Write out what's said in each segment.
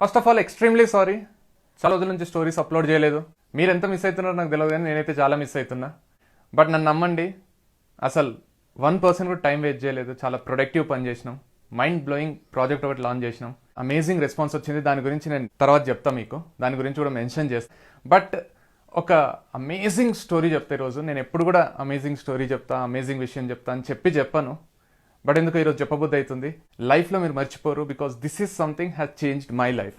First of all extremely sorry, చాలా రోజుల నుంచి స్టోరీస్ అప్లోడ్ చేయలేదు. మీరు ఎంత మిస్ అవుతున్నారో నాకు తెలియదు, కానీ నేనైతే చాలా మిస్ అవుతున్నా. బట్ నన్ను నమ్మండి, అసలు 1% కూడా టైం వేస్ట్ చేయలేదు. చాలా ప్రొడక్టివ్ పని చేసినాం. మైండ్ బ్లోయింగ్ ప్రాజెక్ట్ ఒకటి లాంచ్ చేసినాం. అమేజింగ్ రెస్పాన్స్ వచ్చింది. దాని గురించి నేను తర్వాత చెప్తాను, మీకు దాని గురించి కూడా మెన్షన్ చేస్తాను. బట్ ఒక అమేజింగ్ స్టోరీ చెప్తా ఈరోజు. నేను ఎప్పుడు కూడా అమేజింగ్ స్టోరీ చెప్తా, అమేజింగ్ విషయం చెప్తా అని చెప్పాను. బట్ ఎందుకు ఈరోజు చెప్పబుద్ధి అవుతుంది. లైఫ్లో మీరు మర్చిపోరు, because this is something has changed my life.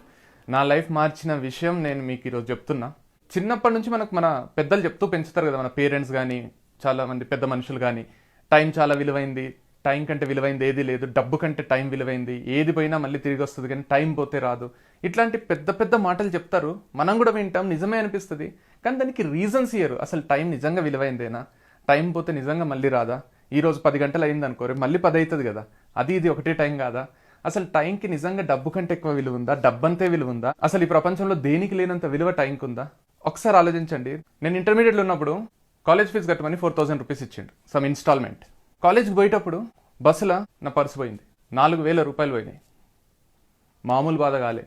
నా లైఫ్ మార్చిన విషయం నేను మీకు ఈరోజు చెప్తున్నా. చిన్నప్పటి నుంచి మన పెద్దలు చెప్తూ పెంచుతారు కదా, మన పేరెంట్స్ కానీ చాలా మంది పెద్ద మనుషులు కానీ, టైం చాలా విలువైంది, టైం కంటే విలువైంది ఏది లేదు, డబ్బు కంటే టైం విలువైంది, ఏది పోయినా మళ్ళీ తిరిగి వస్తుంది కానీ టైం పోతే రాదు, ఇట్లాంటి పెద్ద పెద్ద మాటలు చెప్తారు. మనం కూడా వింటాం, నిజమే అనిపిస్తుంది. కానీ దానికి రీజన్స్ ఇయ్యరు. అసలు టైం నిజంగా విలువైందేనా? టైం పోతే నిజంగా మళ్ళీ రాదా? ఈరోజు 10 గంటలు అయింది అనుకోరు, మళ్ళీ 10 అవుతుంది కదా. ఇది ఒకటే టైం కాదా? అసలు టైంకి నిజంగా డబ్బు కంటే ఎక్కువ విలువ ఉందా? డబ్బంతే విలువ ఉందా? అసలు ఈ ప్రపంచంలో దేనికి లేనంత విలువ టైంకి ఉందా? ఒకసారి ఆలోచించండి. నేను ఇంటర్మీడియట్లో ఉన్నప్పుడు కాలేజ్ ఫీజు కట్టమని 4000 రూపీస్ ఇచ్చిండు, సమ్ ఇన్స్టాల్మెంట్. కాలేజ్కి పోయేటప్పుడు బస్సులో నా పర్సు పోయింది, 4000 రూపాయలు పోయినాయి. మామూలు బాధ కాలే.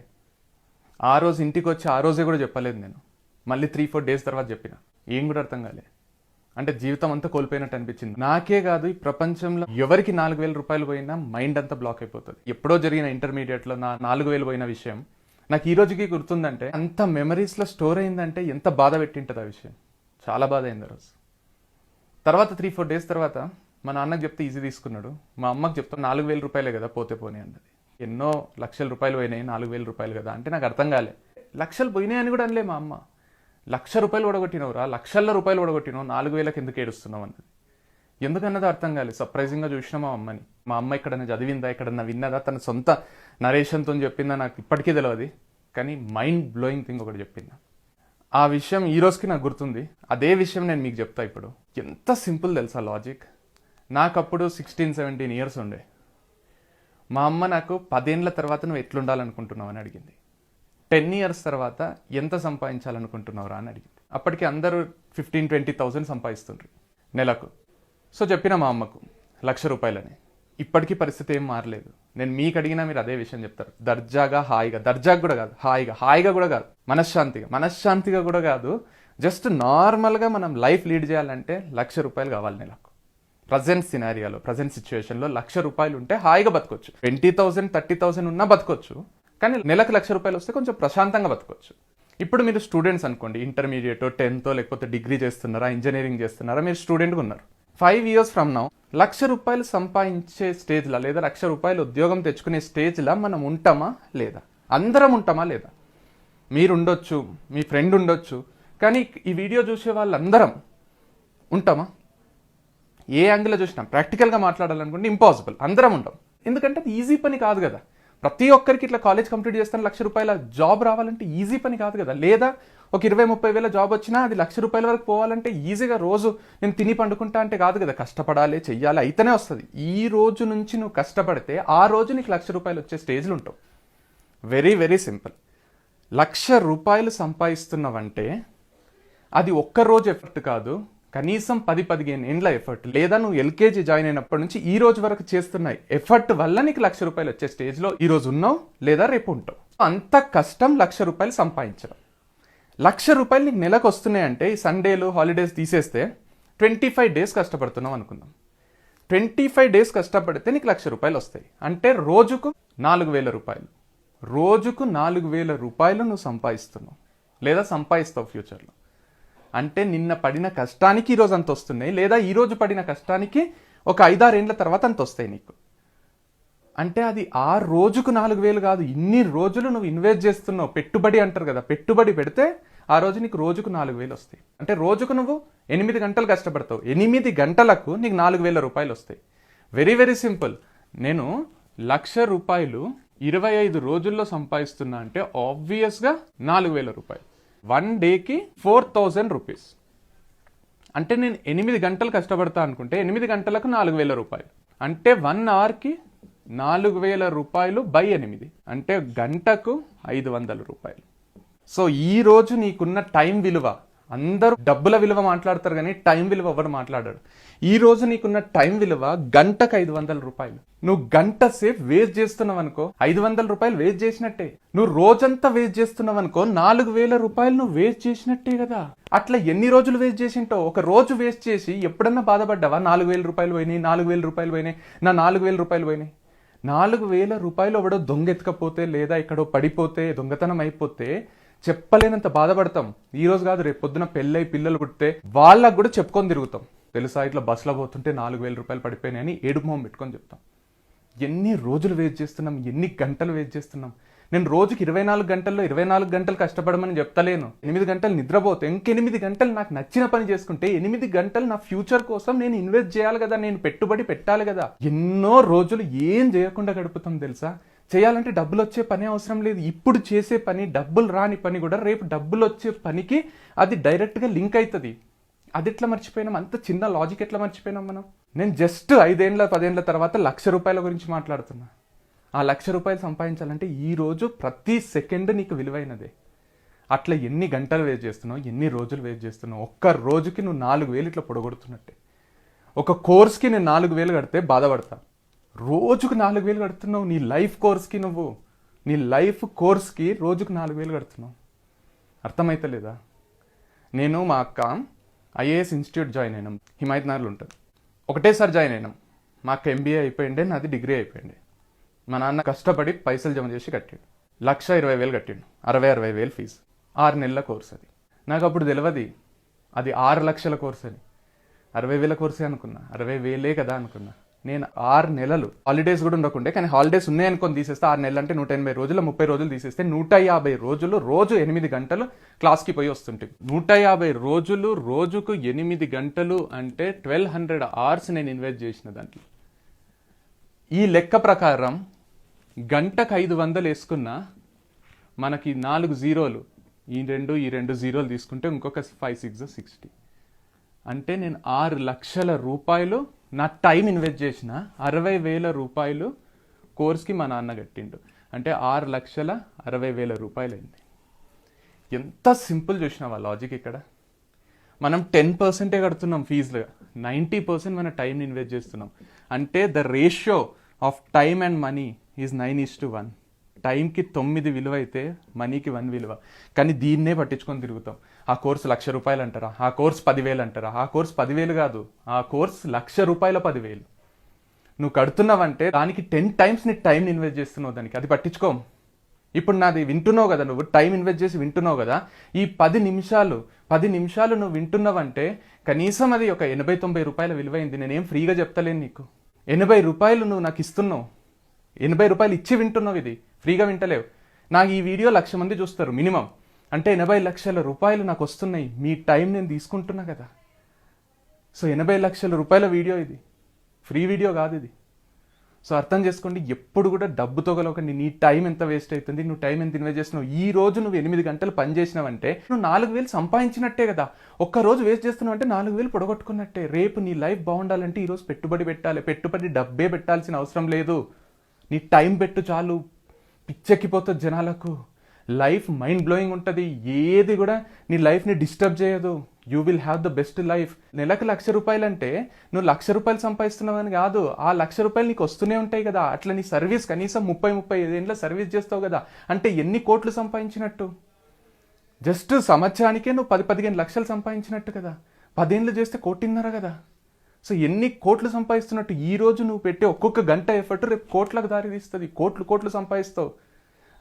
ఆ రోజు ఇంటికి వచ్చి ఆ రోజే కూడా చెప్పలేదు నేను, మళ్ళీ 3-4 డేస్ తర్వాత చెప్పిన. ఏం కూడా అర్థం కాలే. అంటే జీవితం అంతా కోల్పోయినట్టు అనిపించింది. నాకే కాదు, ఈ ప్రపంచంలో ఎవరికి 4000 రూపాయలు పోయినా మైండ్ అంతా బ్లాక్ అయిపోతుంది. ఎప్పుడో జరిగిన ఇంటర్మీడియట్లో నా 4000 పోయిన విషయం నాకు ఈ రోజుకి గుర్తుందంటే, అంత మెమరీస్లో స్టోర్ అయిందంటే ఎంత బాధ పెట్టింటుంది ఆ విషయం. చాలా బాధ అయింది ఆ రోజు. తర్వాత 3-4 డేస్ తర్వాత మా నాన్నకి చెప్తే ఈజీ తీసుకున్నాడు. మా అమ్మకి చెప్తాను 4000 రూపాయలే కదా, పోతే పోనీ అన్నది. ఎన్నో లక్షల రూపాయలు పోయినాయి, 4000 రూపాయలు కదా అంటే నాకు అర్థం కాలే. లక్షలు పోయినాయి అని కూడా అనలే మా అమ్మ. 1,00,000 రూపాయలు ఓడగొట్టినవురా, లక్షల రూపాయలు ఓడగొట్టినావు, 4000కి ఎందుకు ఏడుస్తున్నావు అన్నది. ఎందుకన్నది అర్థం కాలేదు. సర్ప్రైజింగ్గా చూసిన మా అమ్మని. మా అమ్మ ఎక్కడన్నా చదివిందా, ఎక్కడన్నా విన్నదా, తన సొంత నరేషన్తో చెప్పిందా నాకు ఇప్పటికీ తెలియదు. కానీ మైండ్ బ్లోయింగ్ థింగ్ ఒకటి చెప్పిందా. ఆ విషయం ఈ రోజుకి నాకు గుర్తుంది. అదే విషయం నేను మీకు చెప్తా ఇప్పుడు. ఎంత సింపుల్ తెలుసా లాజిక్. నాకు అప్పుడు 16-17 ఇయర్స్ ఉండే. మా అమ్మ నాకు 10 ఏళ్ల తర్వాత నువ్వు ఎట్లుండాలనుకుంటున్నావు అని అడిగింది. 10 ఇయర్స్ తర్వాత ఎంత సంపాదించాలనుకుంటున్నావురా అని అడిగింది. అప్పటికి అందరూ 15,000-20,000 సంపాదిస్తుండ్రు నెలకు. సో చెప్పిన మా అమ్మకు 1,00,000 రూపాయలని. ఇప్పటికీ పరిస్థితి ఏం మారలేదు. నేను మీకు అడిగినా మీరు అదే విషయం చెప్తారు. దర్జాగా, హాయిగా, దర్జాగా కూడా కాదు, హాయిగా కూడా కాదు, మనశ్శాంతిగా కూడా కాదు. జస్ట్ నార్మల్గా మనం లైఫ్ లీడ్ చేయాలంటే 1,00,000 రూపాయలు కావాలి నెలకు. ప్రజెంట్ సినారియాలో, ప్రజెంట్ సిచ్యువేషన్లో 1,00,000 రూపాయలు ఉంటే హాయిగా బతకొచ్చు. 20,000-30,000 ఉన్నా బతకొచ్చు. కానీ నెలకు 1,00,000 రూపాయలు వస్తే కొంచెం ప్రశాంతంగా బతకొచ్చు. ఇప్పుడు మీరు స్టూడెంట్స్ అనుకోండి, ఇంటర్మీడియట్, 10th లేకపోతే డిగ్రీ చేస్తున్నారా, ఇంజనీరింగ్ చేస్తున్నారా, మీరు స్టూడెంట్గా ఉన్నారు. 5 years from now 1,00,000 రూపాయలు సంపాదించే స్టేజ్లో లేదా 1,00,000 రూపాయలు ఉద్యోగం తెచ్చుకునే స్టేజ్లో మనం ఉంటామా లేదా? అందరం ఉంటామా లేదా? మీరు ఉండొచ్చు, మీ ఫ్రెండ్ ఉండొచ్చు, కానీ ఈ వీడియో చూసే వాళ్ళందరం ఉంటామా? ఏ యాంగిల్లో చూసినా ప్రాక్టికల్గా మాట్లాడాలనుకుంటే ఇంపాసిబుల్. అందరం ఉంటాం. ఎందుకంటే అది ఈజీ పని కాదు కదా. ప్రతి ఒక్కరికి ఇట్లా కాలేజ్ కంప్లీట్ చేస్తాను 1,00,000 రూపాయల జాబ్ రావాలంటే ఈజీ పని కాదు కదా. లేదా ఒక 20-30 వేల జాబ్ వచ్చినా అది 1,00,000 రూపాయల వరకు పోవాలంటే ఈజీగా రోజు నేను తిని పండుకుంటా అంటే కాదు కదా. కష్టపడాలి, చెయ్యాలి, అయితేనే వస్తుంది. ఈ రోజు నుంచి నువ్వు కష్టపడితే ఆ రోజు నీకు 1,00,000 రూపాయలు వచ్చే స్టేజ్లు ఉంటావు. Very very simple. 1,00,000 రూపాయలు సంపాదిస్తున్నావంటే అది ఒక్కరోజు ఎఫర్ట్ కాదు, కనీసం 10-15 ఏండ్ల ఎఫర్ట్. లేదా నువ్వు ఎల్కేజీ జాయిన్ అయినప్పటి నుంచి ఈ రోజు వరకు చేస్తున్న ఎఫర్ట్ వల్ల నీకు 1,00,000 రూపాయలు వచ్చే స్టేజ్లో ఈ రోజు ఉన్నావు, లేదా రేపు ఉంటావు. అంత కష్టం 1,00,000 రూపాయలు సంపాదించడం. 1,00,000 రూపాయలు నీకు నెలకు వస్తున్నాయంటే ఈ సండేలు, హాలిడేస్ తీసేస్తే 25 డేస్ కష్టపడుతున్నావు అనుకుందాం. 25 డేస్ కష్టపడితే నీకు 1,00,000 రూపాయలు వస్తాయి. అంటే రోజుకు 4,000 రూపాయలు. రోజుకు 4,000 రూపాయలు నువ్వు సంపాదిస్తున్నావు, లేదా సంపాదిస్తావు ఫ్యూచర్లో. అంటే నిన్న పడిన కష్టానికి ఈరోజు అంత వస్తున్నాయి, లేదా ఈరోజు పడిన కష్టానికి ఒక 5-6 ఏండ్ల తర్వాత అంత వస్తాయి నీకు. అంటే అది ఆ రోజుకు 4,000 కాదు, ఇన్ని రోజులు నువ్వు ఇన్వెస్ట్ చేస్తున్నావు. పెట్టుబడి అంటారు కదా, పెట్టుబడి పెడితే ఆ రోజు నీకు రోజుకు 4,000 వస్తాయి. అంటే రోజుకు నువ్వు 8 గంటలు కష్టపడతావు, 8 గంటలకు నీకు 4,000 రూపాయలు వస్తాయి. Very very simple. నేను 1,00,000 రూపాయలు 25 రోజుల్లో సంపాదిస్తున్నా అంటే ఆబ్వియస్గా 4,000 రూపాయలు. 1 డేకి 4,000 రూపీస్. అంటే నేను 8 గంటలు కష్టపడతా అనుకుంటే 8 గంటలకు 4,000 రూపాయలు. అంటే 1 అవర్కి 4,000 రూపాయలు బై 8, అంటే గంటకు 500 రూపాయలు. సో ఈ రోజు నీకున్న టైం విలువ అందరూ డబ్బుల విలువ మాట్లాడతారు కానీ టైం విలువ ఎవరు మాట్లాడారు. ఈ రోజు నీకున్న టైం విలువ గంటకు 500 రూపాయలు. నువ్వు గంట సేపు వేస్ట్ చేస్తున్నావు అనుకో 500 రూపాయలు వేస్ట్ చేసినట్టే. నువ్వు రోజంతా వేస్ట్ చేస్తున్నావు అనుకో 4000 రూపాయలు నువ్వు వేస్ట్ చేసినట్టే కదా. అట్లా ఎన్ని రోజులు వేస్ట్ చేసింటావు? ఒక రోజు వేస్ట్ చేసి ఎప్పుడన్నా బాధపడ్డావా? 4000 రూపాయలు పోయినాయి, 4000 రూపాయలు పోయినాయి, నా 4000 రూపాయలు పోయినాయి. 4000 రూపాయలు ఎవడో దొంగ ఎత్తుకపోతే లేదా ఎక్కడో పడిపోతే దొంగతనం అయిపోతే చెప్పలేనంత బాధపడతాం. ఈ రోజు కాదు, రేపు పొద్దున పెళ్ళై పిల్లలు పుట్టితే వాళ్ళకు కూడా చెప్పుకొని తిరుగుతాం. తెలుసా, ఇట్లా బస్సులో పోతుంటే 4000 రూపాయలు పడిపోయినాయని ఏడుపు మొహం పెట్టుకొని చెప్తాం. ఎన్ని రోజులు వేస్ట్ చేస్తున్నాం, ఎన్ని గంటలు వేస్ట్ చేస్తున్నాం. నేను రోజుకి 24 గంటల్లో 24 గంటలు కష్టపడమని చెప్తలేను. 8 గంటలు నిద్రపోతే ఇంక8 గంటలు నాకు నచ్చిన పని చేసుకుంటే 8 గంటలు నా ఫ్యూచర్ కోసం నేను ఇన్వెస్ట్ చేయాలి కదా, నేను పెట్టుబడి పెట్టాలి కదా. ఎన్నో రోజులు ఏం చేయకుండా గడుపుతాం తెలుసా. చేయాలంటే డబ్బులు వచ్చే పని అవసరం లేదు. ఇప్పుడు చేసే పని, డబ్బులు రాని పని కూడా రేపు డబ్బులు వచ్చే పనికి అది డైరెక్ట్గా లింక్ అవుతుంది. అది ఎట్లా మర్చిపోయినాం? అంత చిన్న లాజిక్ ఎట్లా మర్చిపోయినాం మనం? నేను జస్ట్ 5 ఏళ్ళ తర్వాత 1,00,000 రూపాయల గురించి మాట్లాడుతున్నా. ఆ 1,00,000 రూపాయలు సంపాదించాలంటే ఈ రోజు ప్రతి సెకండ్ నీకు విలువైనదే. అట్లా ఎన్ని గంటలు వేస్ట్ చేస్తున్నావు, ఎన్ని రోజులు వేస్ట్ చేస్తున్నావు. ఒక్క రోజుకి నువ్వు 4,000 ఇట్లా పొడగొడుతున్నట్టే. ఒక కోర్స్కి నేను 4,000 కడితే బాధపడతా. రోజుకు 4,000 కడుతున్నావు నీ లైఫ్ కోర్స్కి. నీ లైఫ్ కోర్స్కి రోజుకు 4,000 కడుతున్నావు. అర్థమైతలేదా? నేను మా అక్క ఐఏఎస్ ఇన్స్టిట్యూట్ జాయిన్ అయినాం. హిమాయత్నగర్లో ఉంటుంది. ఒకటేసారి జాయిన్ అయినాం. మా అక్క ఎంబీఏ అయిపోయిండే, నాది డిగ్రీ అయిపోయింది. మా నాన్న కష్టపడి పైసలు జమ చేసి కట్టాడు. 1,20,000 కట్టాడు. 60,000 ఫీజు. 6 నెలల కోర్స్ అది. నాకు అప్పుడు తెలియదు అది 6 లక్షల కోర్స్ అని. 60,000 కోర్సే అనుకున్నా. 60,000 కదా అనుకున్నా. నేను 6 నెలలు హాలిడేస్ కూడా ఉండకుండే, కానీ హాలిడేస్ ఉన్నాయనుకొని తీసేస్తే 6 నెలలు అంటే 180 రోజులు, 30 రోజులు తీసేస్తే 150 రోజులు రోజు 8 గంటలు క్లాస్కి పోయి వస్తుంటే 150 రోజులు రోజుకు 8 గంటలు అంటే 1200 అవర్స్ నేను ఇన్వెస్ట్ చేసిన దాంట్లో. ఈ లెక్క ప్రకారం గంటకు 500 వేసుకున్నా మనకి 4 జీరోలు, ఈ రెండు జీరోలు తీసుకుంటే ఇంకొక 5 6 60. అంటే నేను 6 లక్షల రూపాయలు నా టైం ఇన్వెస్ట్ చేసిన 60,000 రూపాయలు కోర్స్కి మా నాన్న కట్టిండు. అంటే 6,60,000 రూపాయలు అయింది. ఎంత సింపుల్ చూసినావా లాజిక్ ఇక్కడ. మనం 10% కడుతున్నాం ఫీజులు, 90% మన టైంని ఇన్వెస్ట్ చేస్తున్నాం. అంటే the ratio of time and money is 9:1. టైంకి 9 విలువ అయితే మనీకి 1 విలువ. కానీ దీన్నే పట్టించుకొని తిరుగుతాం. ఆ కోర్సు 1,00,000 రూపాయలు అంటారా, ఆ కోర్స్ 10,000 అంటారా. ఆ కోర్స్ 10,000 కాదు, ఆ కోర్స్ 1,00,000 రూపాయల 10,000 నువ్వు కడుతున్నావంటే దానికి 10 టైమ్స్ నీ టైంని ఇన్వెస్ట్ చేస్తున్నావు దానికి. అది పట్టించుకో. ఇప్పుడు నాది వింటున్నావు కదా, నువ్వు టైం ఇన్వెస్ట్ చేసి వింటున్నావు కదా. ఈ 10 నిమిషాలు నువ్వు వింటున్నావంటే కనీసం అది ఒక 80-90 రూపాయల విలువైంది. నేనేం ఫ్రీగా చెప్తలేను నీకు. 80 రూపాయలు నువ్వు నాకు ఇస్తున్నావు. 80 రూపాయలు ఇచ్చి వింటున్నావు, ఇది ఫ్రీగా వింటలేవు. నాకు ఈ వీడియో 1,00,000 మంది చూస్తారు మినిమం. అంటే 80 లక్షల రూపాయలు నాకు వస్తున్నాయి. మీ టైం నేను తీసుకుంటున్నా కదా. సో 80 లక్షల రూపాయల వీడియో ఇది, ఫ్రీ వీడియో కాదు ఇది. సో అర్థం చేసుకోండి, ఎప్పుడు కూడా డబ్బుతో కలవకండి. నీ టైం ఎంత వేస్ట్ అవుతుంది, నువ్వు టైం ఎంత ఇన్వెస్ట్ చేస్తున్నావు. ఈ రోజు నువ్వు 8 గంటలు పని చేసినావంటే నువ్వు 4,000 సంపాదించినట్టే కదా. ఒక్క రోజు వేస్ట్ చేస్తున్నావు అంటే 4,000 పొడగొట్టుకున్నట్టే. రేపు నీ లైఫ్ బాగుండాలంటే ఈరోజు పెట్టుబడి పెట్టాలి. పెట్టుబడి డబ్బే పెట్టాల్సిన అవసరం లేదు, నీ టైం పెట్టు చాలు. పిచ్చెక్కిపోతుంది జనాలకు. లైఫ్ మైండ్ బ్లోయింగ్ ఉంటుంది. ఏది కూడా నీ లైఫ్ని డిస్టర్బ్ చేయదు. You will have the best life. నెలకు 1,00,000 రూపాయలు అంటే నువ్వు 1,00,000 రూపాయలు సంపాదిస్తున్నావు అని కాదు, ఆ 1,00,000 రూపాయలు నీకు వస్తూనే ఉంటాయి కదా. అట్లా నీ సర్వీస్ కనీసం 30-35 ఏళ్ళ సర్వీస్ చేస్తావు కదా. అంటే ఎన్ని కోట్లు సంపాదించినట్టు? జస్ట్ సంవత్సరానికే నువ్వు 10-15 లక్షలు సంపాదించినట్టు కదా. 10 ఏళ్ళు చేస్తే 1,500,000 కదా. సో ఎన్ని కోట్లు సంపాదిస్తున్నట్టు. ఈ రోజు నువ్వు పెట్టే ఒక్కొక్క గంట ఎఫర్ట్ రేపు కోట్లకు దారి తీస్తుంది. కోట్లు సంపాదిస్తావు.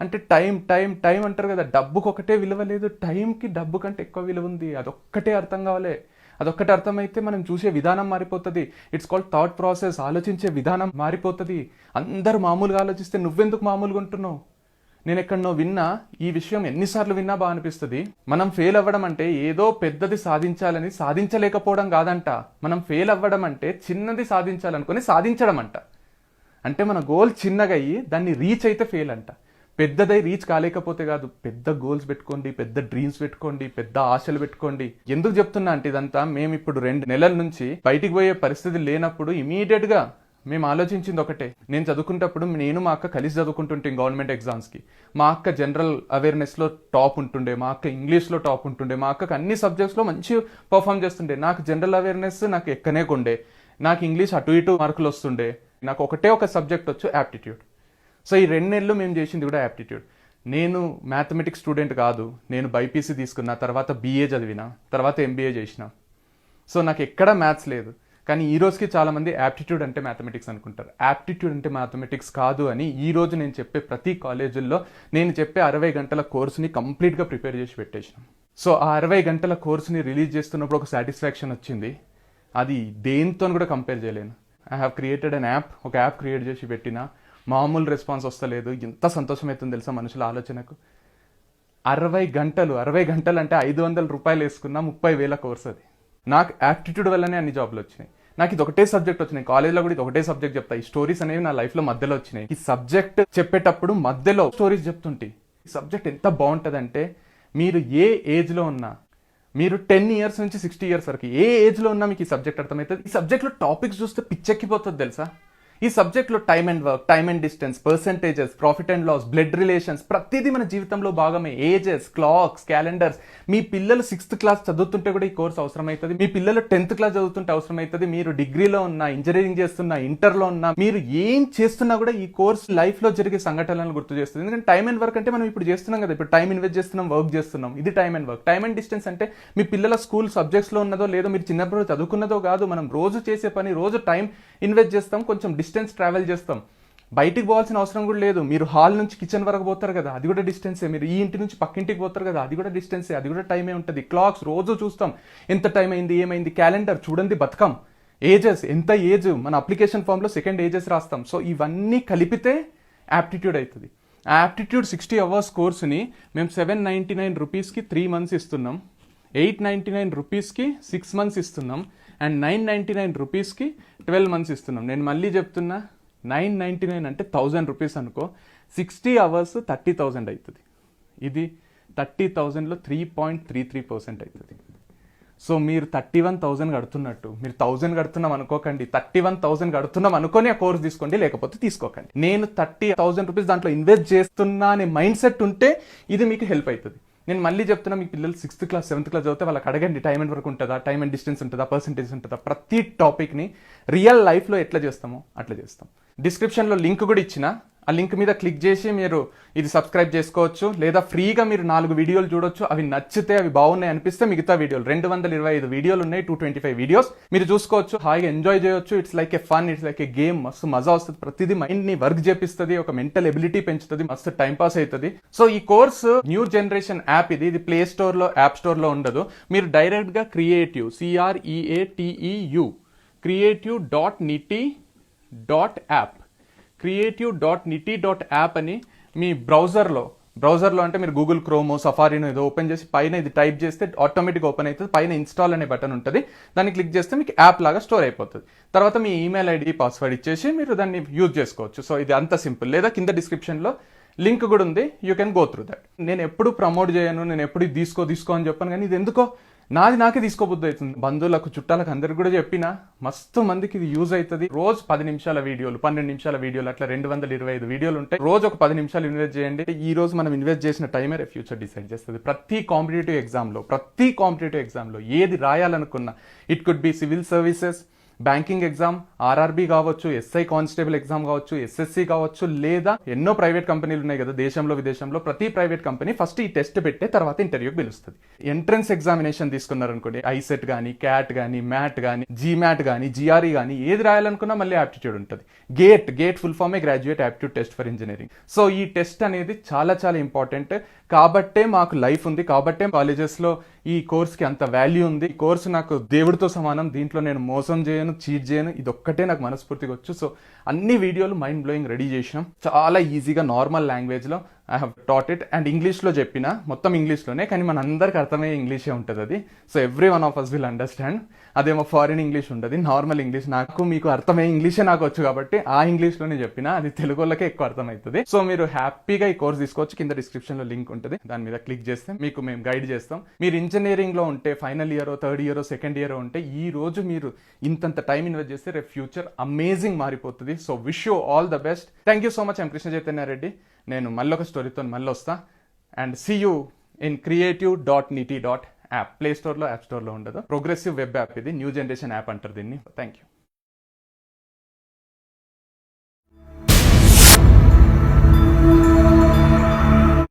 అంటే టైం అంటారు కదా, డబ్బుకు ఒకటే విలువ లేదు, టైంకి డబ్బు కంటే ఎక్కువ విలువ ఉంది. అదొక్కటే అర్థం కావాలి. అదొక్కటే అర్థమైతే మనం చూసే విధానం మారిపోతుంది. It's called thought process. ఆలోచించే విధానం మారిపోతుంది. అందరూ మామూలుగా ఆలోచిస్తే నువ్వెందుకు మామూలుగా ఉంటున్నావు? నేను ఎక్కడనో విన్నా, ఈ విషయం ఎన్నిసార్లు విన్నా బాగా అనిపిస్తుంది. మనం ఫెయిల్ అవ్వడం అంటే ఏదో పెద్దది సాధించాలని సాధించలేకపోవడం కాదంట. మనం ఫెయిల్ అవ్వడం అంటే చిన్నది సాధించాలనుకుని సాధించడం అంట. అంటే మన గోల్ చిన్నగా అయ్యి దాన్ని రీచ్ అయితే ఫెయిల్ అంట. పెద్దదై రీచ్ కాలేకపోతే కాదు. పెద్ద గోల్స్ పెట్టుకోండి, పెద్ద డ్రీమ్స్ పెట్టుకోండి, పెద్ద ఆశలు పెట్టుకోండి. ఎందుకు చెప్తున్నా అంటే ఇదంతా మేము ఇప్పుడు 2 నెలల నుంచి బయటికి పోయే పరిస్థితి లేనప్పుడు ఇమీడియట్ గా మేము ఆలోచించింది ఒకటే. నేను చదువుకునేటప్పుడు నేను మా అక్క కలిసి చదువుకుంటుంటే గవర్నమెంట్ ఎగ్జామ్స్కి. మా అక్క జనరల్ అవేర్నెస్లో టాప్ ఉంటుండే, మా అక్క ఇంగ్లీష్లో టాప్ ఉంటుండే, మా అక్కకి అన్ని సబ్జెక్ట్స్లో మంచి పర్ఫామ్ చేస్తుండే. నాకు జనరల్ అవేర్నెస్ నాకు ఎక్కనే కొండే, నాకు ఇంగ్లీష్ అటు ఇటు మార్కులు వస్తుండే. నాకు ఒకటే ఒక సబ్జెక్ట్ వచ్చు, యాప్టిట్యూడ్. సో ఈ 2 నెలలు మేము చేసింది కూడా యాప్టిట్యూడ్. నేను మ్యాథమెటిక్స్ స్టూడెంట్ కాదు, నేను బైపీసీ తీసుకున్నా, తర్వాత బీఏ చదివిన, తర్వాత ఎంబీఏ చేసిన. సో నాకు ఎక్కడ మ్యాథ్స్ లేదు. కానీ ఈ రోజుకి చాలామంది యాప్టిట్యూడ్ అంటే మ్యాథమెటిక్స్ అనుకుంటారు. యాప్టిట్యూడ్ అంటే మ్యాథమెటిక్స్ కాదు అని ఈ రోజు నేను చెప్పే ప్రతి కాలేజీల్లో నేను చెప్పే 60 గంటల కోర్సుని కంప్లీట్గా ప్రిపేర్ చేసి పెట్టేసినాం. సో ఆ 60 గంటల కోర్సుని రిలీజ్ చేస్తున్నప్పుడు ఒక సాటిస్ఫాక్షన్ వచ్చింది. అది దేంతో కూడా కంపేర్ చేయలేను. I have created an app, ఒక యాప్ క్రియేట్ చేసి పెట్టిన, మామూలు రెస్పాన్స్ వస్తలేదు. ఎంత సంతోషం అవుతుంది తెలుసా మనుషుల ఆలోచనకు. 60 గంటలు అంటే 500 రూపాయలు వేసుకున్న 30,000 కోర్స్ అది. నాకు యాప్టిట్యూడ్ వల్లనే అన్ని జాబ్లు వచ్చినాయి. నాకు ఇది ఒకటే సబ్జెక్ట్ వచ్చినాయి, కాలేజ్లో కూడా ఇది ఒకటే సబ్జెక్ట్ చెప్తా. ఈ స్టోరీస్ అనేవి నా లైఫ్లో మధ్యలో వచ్చినాయి. ఈ సబ్జెక్ట్ చెప్పేటప్పుడు మధ్యలో స్టోరీస్ చెప్తుంటే ఈ సబ్జెక్ట్ ఎంత బాగుంటుందంటే, మీరు ఏ ఏజ్లో ఉన్నా, మీరు 10 ఇయర్స్ నుంచి 60 ఇయర్స్ వరకు ఏ ఏజ్లో ఉన్నా మీకు ఈ సబ్జెక్ట్ అర్థమవుతుంది. ఈ సబ్జెక్ట్లో టాపిక్స్ చూస్తే పిచ్చెక్కిపోతుంది తెలుసా. ఈ సబ్జెక్ట్లో time and work, time and distance, percentages, profit and loss, blood relations, ప్రతిదీ మన జీవితంలో భాగమే. Ages, clocks, calendars. మీ పిల్లలు 6th క్లాస్ చదువుతుంటే కూడా ఈ కోర్స్ అవసరం అవుతుంది. మీ పిల్లలు 10th క్లాస్ చదువుతుంటే అవసరం అవుతుంది. మీరు డిగ్రీలో ఉన్నా, ఇంజనీరింగ్ చేస్తున్నా, ఇంటర్లో ఉన్నా, మీరు ఏం చేస్తున్నా కూడా ఈ కోర్స్ లైఫ్లో జరిగే సంఘటనలను గుర్తు చేస్తుంది. ఎందుకంటే టైమ్ అండ్ వర్క్ అంటే మనం ఇప్పుడు చేస్తున్నాం కదా, ఇప్పుడు టైం ఇన్వెస్ట్ చేస్తున్నాం, వర్క్ చేస్తున్నాం. ఇది time and work. Time and distance అంటే మీ పిల్లల స్కూల్ సబ్జెక్ట్స్లో ఉన్నదో లేదో, మీరు చిన్నప్పుడు చదువుకున్నదో కాదు, మనం రోజు చేసే పని, రోజు టైం ఇన్వెస్ట్ చేస్తాం, కొంచెం డిస్టెన్స్ ట్రావెల్ చేస్తాం. బయటికి పోవాల్సిన అవసరం కూడా లేదు. మీరు హాల్ నుంచి కిచెన్ వరకు పోతారు కదా, అది కూడా డిస్టెన్సే. మీరు ఈ ఇంటి నుంచి పక్కింటికి పోతారు కదా, అది కూడా డిస్టెన్సే, అది కూడా టైమే ఉంటుంది. క్లాక్స్ రోజు చూస్తాం, ఎంత టైం అయింది, ఏమైంది. క్యాలెండర్ చూడండి, బతకం. ఏజెస్, ఎంత ఏజ్, మన అప్లికేషన్ ఫామ్లో సెకండ్ ఏజెస్ రాస్తాం. సో ఇవన్నీ కలిపితే యాప్టిట్యూడ్ అవుతుంది. ఆ యాప్టిట్యూడ్ 60 అవర్స్ కోర్సుని మేము 799 రూపీస్కి 3 మంత్స్ ఇస్తున్నాం, 899 రూపీస్కి 6 మంత్స్ ఇస్తున్నాం, అండ్ 999 రూపీస్కి 12 మంత్స్ ఇస్తున్నాం. నేను మళ్ళీ చెప్తున్నా, 999 అంటే 1000 రూపీస్ అనుకో, 60 అవర్స్ 30,000 అవుతుంది. ఇది 30,000లో 3.33% అవుతుంది. సో మీరు 31,000 కడుతున్నట్టు, మీరు 1000 కడుతున్నాం అనుకోకండి, 31,000 కడుతున్నాం అనుకొని ఆ కోర్స్ తీసుకోండి, లేకపోతే తీసుకోకండి. నేను 30,000 రూపీస్ దాంట్లో ఇన్వెస్ట్ చేస్తున్నా అనే మైండ్ సెట్ ఉంటే ఇది మీకు హెల్ప్ అవుతుంది. నేను మళ్ళీ చెప్తున్నా, మీ పిల్లలు 6th క్లాస్ 7th క్లాస్ చదివితే వాళ్ళకి అడగండి, టైం అండ్ వర్క్ ఉంటుందా, టైం అండ్ డిస్టెన్స్ ఉంటుందా, పర్సెంటేజ్ ఉంటుందా. ప్రతి టాపిక్ని రియల్ లైఫ్లో ఎట్లా చేస్తామో అట్లా చేస్తాం. డిస్క్రిప్షన్లో లింక్ కూడా ఇచ్చిన, ఆ లింక్ మీద క్లిక్ చేసి మీరు ఇది సబ్స్క్రైబ్ చేసుకోవచ్చు, లేదా ఫ్రీగా మీరు 4 వీడియోలు చూడొచ్చు. అవి నచ్చితే, అవి బాగున్నాయి అనిపిస్తే మిగతా వీడియోలు 225 వీడియోలు ఉన్నాయి, 225 వీడియోస్ మీరు చూసుకోవచ్చు, హాయిగా ఎంజాయ్ చేయొచ్చు. It's like A fun, it's like A game. మస్తు మజా వస్తుంది. ప్రతిదీ మైండ్ని వర్క్ చేపిస్తుంది, ఒక మెంటల్ ఎబిలిటీ పెంచుతుంది, మస్తు టైం పాస్ అవుతుంది. సో ఈ కోర్సు న్యూ జనరేషన్ యాప్. ఇది ప్లే స్టోర్లో, యాప్ స్టోర్లో ఉండదు. మీరు డైరెక్ట్గా క్రియేటివ్, CREATEU, creative.niti.app, creative.niti.app అని మీ బ్రౌజర్లో అంటే మీరు గూగుల్ క్రోమ్, సఫారీను ఏదో ఓపెన్ చేసి పైన ఇది టైప్ చేస్తే ఆటోమేటిక్గా ఓపెన్ అవుతుంది. పైన ఇన్స్టాల్ అనే బటన్ ఉంటుంది, దాన్ని క్లిక్ చేస్తే మీకు యాప్ లాగా స్టోర్ అయిపోతుంది. తర్వాత మీ ఈమెయిల్ ఐడి, పాస్వర్డ్ ఇచ్చేసి మీరు దాన్ని యూజ్ చేసుకోవచ్చు. సో ఇది అంత సింపుల్. లేదా కింద డిస్క్రిప్షన్లో లింక్ కూడా ఉంది, you can go through that. నేను ఎప్పుడు ప్రమోట్ చేయను, నేను ఎప్పుడు తీసుకో అని చెప్పాను, కానీ ఇది ఎందుకో నాకే తీసుకోబుద్ధి అవుతుంది. బంధువులకు, చుట్టాలకు అందరికి కూడా చెప్పినా మస్తు మందికి ఇది యూజ్ అవుతుంది. రోజు 10 నిమిషాల వీడియోలు, 12 నిమిషాల వీడియోలు, అట్లా 225 వీడియోలు ఉంటాయి. రోజు ఒక 10 నిమిషాలు ఇన్వెస్ట్ చేయండి. ఈ రోజు మనం ఇన్వెస్ట్ చేసిన టైమే ఫ్యూచర్ డిసైడ్ చేస్తుంది. ప్రతి కాంపిటేటివ్ ఎగ్జామ్లో ఏది రాయాలనుకున్నా, it could be civil services, banking exam, RRB కావచ్చు, ఎస్ఐ కానిస్టేబుల్ ఎగ్జామ్ కావచ్చు, ఎస్ఎస్సి కావచ్చు, లేదా ఎన్నో ప్రైవేట్ కంపెనీలు ఉన్నాయి కదా దేశంలో విదేశంలో. ప్రతి ప్రైవేట్ కంపెనీ ఫస్ట్ ఈ టెస్ట్ పెట్టే తర్వాత ఇంటర్వ్యూకి పిలుస్తుంది. ఎంట్రన్స్ ఎగ్జామినేషన్ తీసుకున్నారనుకోండి, ఐసెట్ కానీ, క్యాట్ కానీ, మ్యాట్ కానీ, జీమ్యాట్ కానీ, జిఆర్ఈ కానీ, ఏది రాయాలనుకున్నా మళ్ళీ యాప్టిట్యూడ్ ఉంటుంది. గేట్ ఫుల్ ఫామే graduate aptitude test for engineering. So ఈ టెస్ట్ అనేది చాలా చాలా ఇంపార్టెంట్. కాబట్టే మాకు లైఫ్ ఉంది, కాబట్టే కాలేజెస్లో ఈ కోర్స్కి అంత వాల్యూ ఉంది. ఈ కోర్సు నాకు దేవుడితో సమానం. దీంట్లో నేను మోసం చేయను, చీట్ చేయను. ఇది ఒక్కటే నాకు మనస్ఫూర్తిగా వచ్చు. సో అన్ని వీడియోలు మైండ్ బ్లోయింగ్ రెడీ చేసినాం, చాలా ఈజీగా నార్మల్ లాంగ్వేజ్లో. I have taught it. And ఇంగ్లీష్లో చెప్పిన, మొత్తం ఇంగ్లీష్లోనే, కానీ మన అందరికి అర్థమయ్యే ఇంగ్లీషే ఉంటుంది అది. So everyone of us will understand. అదేమో ఫారిన్ ఇంగ్లీష్ ఉంటుంది, నార్మల్ ఇంగ్లీష్. నాకు మీకు అర్థమయ్యే ఇంగ్లీషే నాకు వచ్చు కాబట్టి ఆ ఇంగ్లీష్లోనే చెప్పిన, అది తెలుగు వాళ్ళకే ఎక్కువ అర్థమవుతుంది. సో మీరు హ్యాపీగా ఈ కోర్స్ తీసుకోవచ్చు. కింద డిస్క్రిప్షన్లో లింక్ ఉంటుంది, దాని మీద క్లిక్ చేస్తే మీకు మేము గైడ్ చేస్తాం. మీరు ఇంజనీరింగ్లో ఉంటే, final year, third year, second year ఉంటే, ఈ రోజు మీరు ఇంతంత టైం ఇన్వెస్ట్ చేస్తే రేపు ఫ్యూచర్ అమేజింగ్ మారిపోతుంది. So wish you all the best. Thank you so much. I'm Krishna Chaitanya Reddy. నేను మళ్ళీ ఒక స్టోరీతో మళ్ళీ వస్తా. And see you in creative.niti.app. Play స్టోర్లో, యాప్ స్టోర్లో ఉండదు. ప్రోగ్రెసివ్ వెబ్ యాప్ ఇది, న్యూ జనరేషన్ యాప్ అంటారు దీన్ని. Thank you.